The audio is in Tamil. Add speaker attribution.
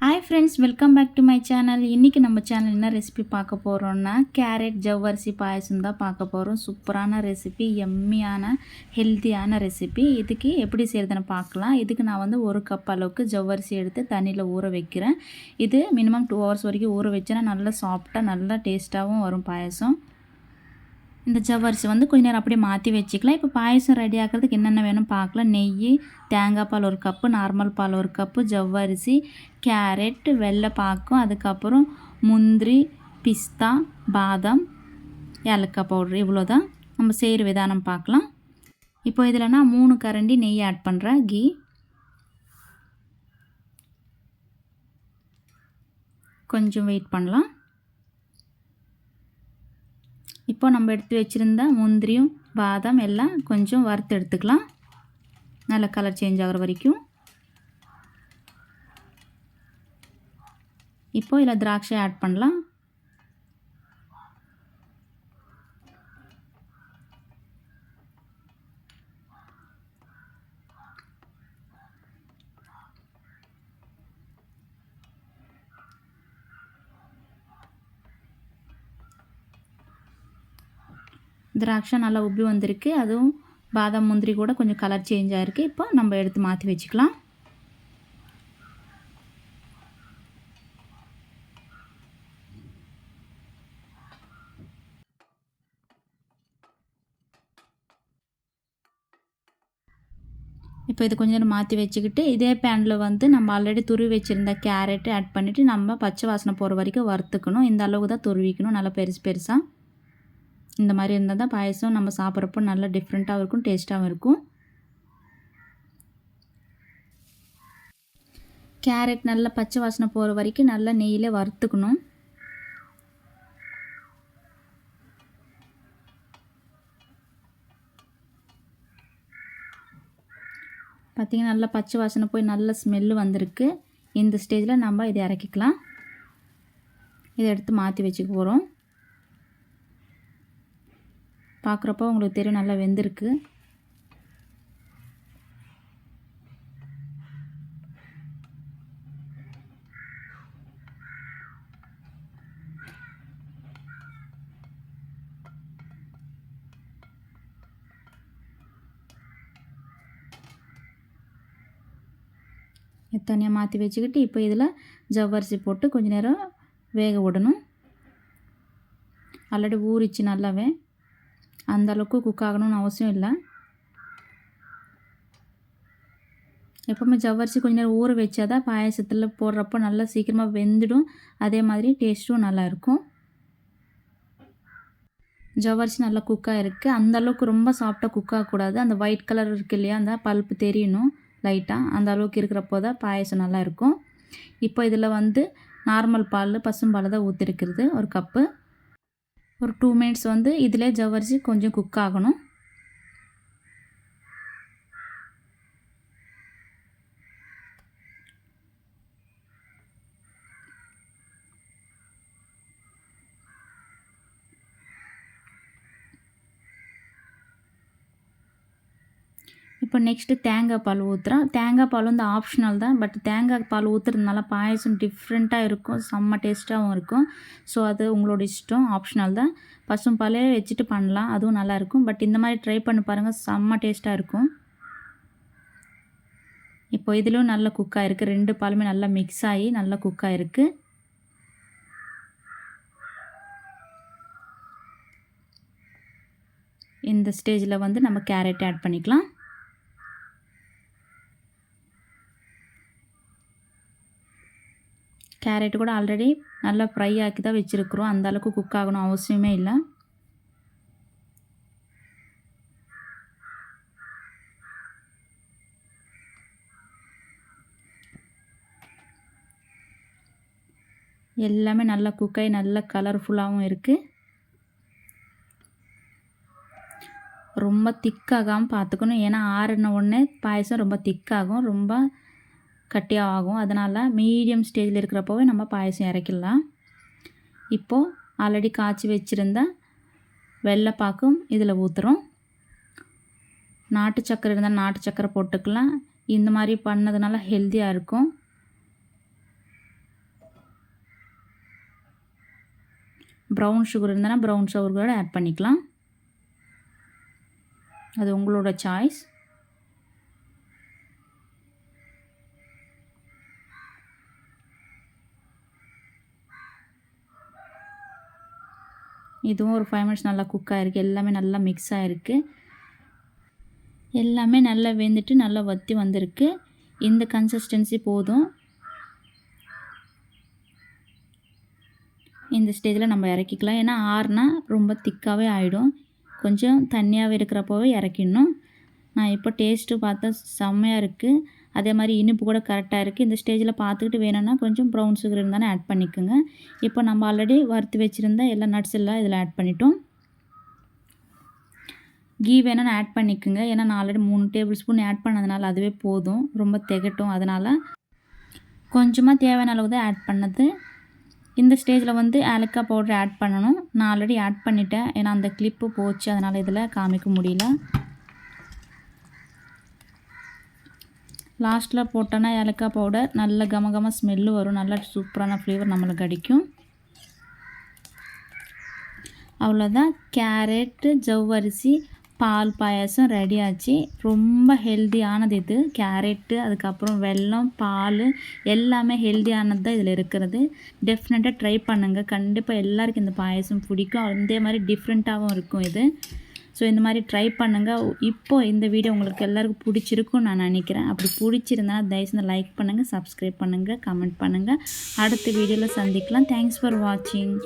Speaker 1: Hi friends, welcome back to my channel. இன்றைக்கி நம்ம சேனல் என்ன ரெசிபி பார்க்க போகிறோன்னா கேரட் ஜவ்வரிசி பாயசம் தான் பார்க்க போகிறோம். சூப்பரான ரெசிபி, எம்மியான ஹெல்த்தியான ரெசிபி. இதுக்கு எப்படி செய்கிறதுன்னு பார்க்கலாம். இதுக்கு நான் வந்து 1 கப் அளவுக்கு ஜவ்வரிசி எடுத்து தண்ணியில் ஊற வைக்கிறேன். இது மினிமம் 2 ஹவர்ஸ் வரைக்கும் ஊற வச்சேன்னா நல்லா சாஃப்டாக நல்லா டேஸ்ட்டாகவும் வரும் பாயசம். இந்த ஜவ்வரிசி வந்து கொஞ்ச நேரம் அப்படியே மாற்றி வச்சுக்கலாம். இப்போ பாயசம் ரெடி ஆக்கிறதுக்கு என்னென்ன வேணும் பார்க்கலாம். நெய், தேங்காய் பால் 1 கப்பு, நார்மல் பால் 1 கப்பு, ஜவ்வரிசி, கேரட், வெள்ளை பாக்கும், அதுக்கப்புறம் முந்திரி, பிஸ்தா, பாதாம், ஏலக்காய் பவுட்ரு. இவ்வளோ தான். நம்ம செய்கிற விதானம் பார்க்கலாம். இப்போ இதில் நான் 3 கரண்டி நெய் ஆட் பண்ணுறேன். கீ கொஞ்சம் வெயிட் பண்ணலாம். இப்போ நம்ம எடுத்து வச்சுருந்த முந்திரியும் பாதாம் எல்லாம் கொஞ்சம் வறுத்து எடுத்துக்கலாம். நல்ல கலர் சேஞ்ச் ஆகிற வரைக்கும். இப்போ இதில் திராட்சை ஆட் பண்ணலாம். திராட்சை நல்லா உப்பி வந்திருக்கு. அதுவும் பாதாம் முந்திரி கூட கொஞ்சம் கலர் சேஞ்ச் ஆகிருக்கு. இப்போ நம்ம எடுத்து மாற்றி வச்சுக்கலாம். இப்போ இது கொஞ்சம் நேரம் மாற்றி வச்சுக்கிட்டு இதே பேனில் வந்து நம்ம ஆல்ரெடி துருவி வச்சுருந்த கேரட்டு ஆட் பண்ணிவிட்டு நம்ம பச்சை வாசனை போகிற வரைக்கும் வறுத்துக்கணும். இந்த அளவுக்கு தான் துருவிக்கணும். நல்லா பெருசாக இந்த மாதிரி இருந்தால் தான் பாயசம் நம்ம சாப்பிட்றப்போ நல்லா டிஃப்ரெண்ட்டாகவும் இருக்கும், டேஸ்ட்டாகவும் இருக்கும். கேரட் நல்லா பச்சை வாசனை போகிற வரைக்கும் நல்லா நெய்யில் வறுத்துக்கணும். பார்த்திங்கன்னா நல்லா பச்சை வாசனை போய் நல்ல ஸ்மெல்லு வந்திருக்கு. இந்த ஸ்டேஜில் நம்ம இதை இறக்கிக்கலாம். இதை எடுத்து மாற்றி வச்சுக்க போகிறோம். பார்க்குறப்போ உங்களுக்கு தெரியும் நல்லா வெந்திருக்கு. தனியாக மாற்றி வச்சுக்கிட்டு இப்போ இதில் ஜவ்வரிசி போட்டு கொஞ்சம் நேரம் வேக விடணும். ஆல்ரெடி ஊறிச்சு நல்லாவே. அந்த அளவுக்கு குக் ஆகணும்னு அவசியம் இல்லை. எப்போவுமே ஜவ்வரிசி கொஞ்சம் நேரம் ஊற வச்சாதான் பாயசத்தில் போடுறப்போ நல்லா சீக்கிரமாக வெந்துடும். அதே மாதிரி டேஸ்ட்டும் நல்லாயிருக்கும். ஜவ்வரிசி நல்லா குக்காக இருக்குது. அந்தளவுக்கு ரொம்ப சாஃப்டாக குக் ஆகக்கூடாது. அந்த ஒயிட் கலர் இருக்குது இல்லையா, அந்த பல்ப்பு தெரியணும் லைட்டாக. அந்த அளவுக்கு இருக்கிறப்போ தான் பாயசம் நல்லாயிருக்கும். இப்போ இதில் வந்து நார்மல் பால், பசும்பால் தான் ஊற்றிருக்கிறது 1 கப்பு. ஒரு 2 மினிட்ஸ் வந்து இதிலே ஜவ்வரிசி கொஞ்சம் குக் ஆகணும். இப்போ நெக்ஸ்ட்டு தேங்காய் பால் ஊற்றுறேன். தேங்காய் பால் வந்து ஆப்ஷனல் தான். பட் தேங்காய் பால் ஊற்றுறதுனால பாயசம் டிஃப்ரெண்ட்டாக இருக்கும், செம்ம டேஸ்ட்டாகவும் இருக்கும். ஸோ அது உங்களோட இஷ்டம், ஆப்ஷனல் தான். பசும்பாலே வச்சுட்டு பண்ணலாம், அதுவும் நல்லாயிருக்கும். பட் இந்த மாதிரி ட்ரை பண்ணி பாருங்கள், செம்ம டேஸ்ட்டாக இருக்கும். இப்போ இதிலும் நல்லா குக் ஆகிருக்கு. 2 பாலுமே நல்லா மிக்ஸ் ஆகி நல்லா குக் ஆகிருக்கு. இந்த ஸ்டேஜில் வந்து நம்ம கேரட் ஆட் பண்ணிக்கலாம். கேரட் கூட ஆல்ரெடி நல்லா ஃப்ரை ஆக்கி தான் வச்சுருக்குறோம். அந்தளவுக்கு குக் ஆகணும் அவசியமே இல்லை. எல்லாமே நல்லா குக்காகி நல்லா கலர்ஃபுல்லாகவும் இருக்குது. ரொம்ப திக்காகாமல் பார்த்துக்கணும். ஏன்னா ஆறின உடனே பாயசம் ரொம்ப திக்காகும், ரொம்ப கட்டியாக ஆகும். அதனால் மீடியம் ஸ்டேஜில் இருக்கிறப்போவே நம்ம பாயசம் இறக்கிடலாம். இப்போது ஆல்ரெடி காய்ச்சி வச்சுருந்த வெள்ளைப்பாக்கும் இதில் ஊற்றுறோம். நாட்டு சக்கரை இருந்தால் நாட்டு சக்கரை போட்டுக்கலாம். இந்த மாதிரி பண்ணதுனால ஹெல்த்தியாக இருக்கும். ப்ரௌன் சுகர் இருந்தால் ப்ரௌன் சுகர் கூட ஆட் பண்ணிக்கலாம். அது உங்களோட சாய்ஸ். இதுவும் ஒரு 5 மினிட்ஸ் நல்லா குக் ஆகிருக்கு. எல்லாமே நல்லா மிக்ஸ் ஆகிருக்கு. எல்லாமே நல்லா வெந்துட்டு நல்லா வற்றி வந்திருக்கு. இந்த கன்சிஸ்டன்சி போதும். இந்த ஸ்டேஜில் நம்ம இறக்கிக்கலாம். ஏன்னா ஆறுனா ரொம்ப திக்காகவே ஆகிடும். கொஞ்சம் தண்ணியாகவே இருக்கிறப்போவே இறக்கிடணும். நான் இப்போ டேஸ்ட்டு பார்த்தா செம்மையாக இருக்குது. அதே மாதிரி இனிப்பு கூட கரெக்டாக இருக்குது. இந்த ஸ்டேஜில் பார்த்துக்கிட்டு வேணும்னா கொஞ்சம் ப்ரௌன் சுகர் இருந்தாலும் ஆட் பண்ணிக்கோங்க. இப்போ நம்ம ஆல்ரெடி வறுத்து வச்சுருந்த எல்லா நட்ஸ் எல்லாம் இதில் ஆட் பண்ணிட்டோம். கீ வேணும்னு ஆட் பண்ணிக்கோங்க. ஏன்னா நான் ஆல்ரெடி 3 டேபிள் ஸ்பூன் ஆட் பண்ணதுனால அதுவே போதும், ரொம்ப திகட்டும். அதனால் கொஞ்சமாக தேவையான அளவு தான் ஆட் பண்ணது. இந்த ஸ்டேஜில் வந்து ஏலக்காய் பவுடர் ஆட் பண்ணணும். நான் ஆல்ரெடி ஆட் பண்ணிட்டேன். ஏன்னா அந்த கிளிப்பு போச்சு, அதனால் இதில் காமிக்க முடியல. லாஸ்ட்டில் போட்டோன்னா ஏலக்காய் பவுடர் நல்ல கமகம ஸ்மெல்லு வரும். நல்ல சூப்பரான ஃப்ளேவர் நம்மளுக்கு கிடைக்கும். அவ்வளோதான், கேரட் ஜவ்வரிசி பால் பாயாசம் ரெடி ஆச்சு. ரொம்ப ஹெல்த்தியானது இது. கேரட்டு, அதுக்கப்புறம் வெல்லம், பால் எல்லாமே ஹெல்த்தியானது தான் இதில் இருக்கிறது. டெஃபினட்டாக ட்ரை பண்ணுங்கள். கண்டிப்பாக எல்லாருக்கும் இந்த பாயாசம் பிடிக்கும். அதே மாதிரி டிஃப்ரெண்ட்டாகவும் இருக்கும் இது. ஸோ இந்த மாதிரி ட்ரை பண்ணுங்கள். இப்போது இந்த வீடியோ உங்களுக்கு எல்லாருக்கும் பிடிச்சிருக்குன்னு நான் நினைக்கிறேன். அப்படி பிடிச்சிருந்தா தயவுசெய்து லைக் பண்ணுங்கள், சப்ஸ்கிரைப் பண்ணுங்கள், கமெண்ட் பண்ணுங்கள். அடுத்த வீடியோவில் சந்திக்கலாம். தேங்க்ஸ் ஃபார் வாட்சிங்.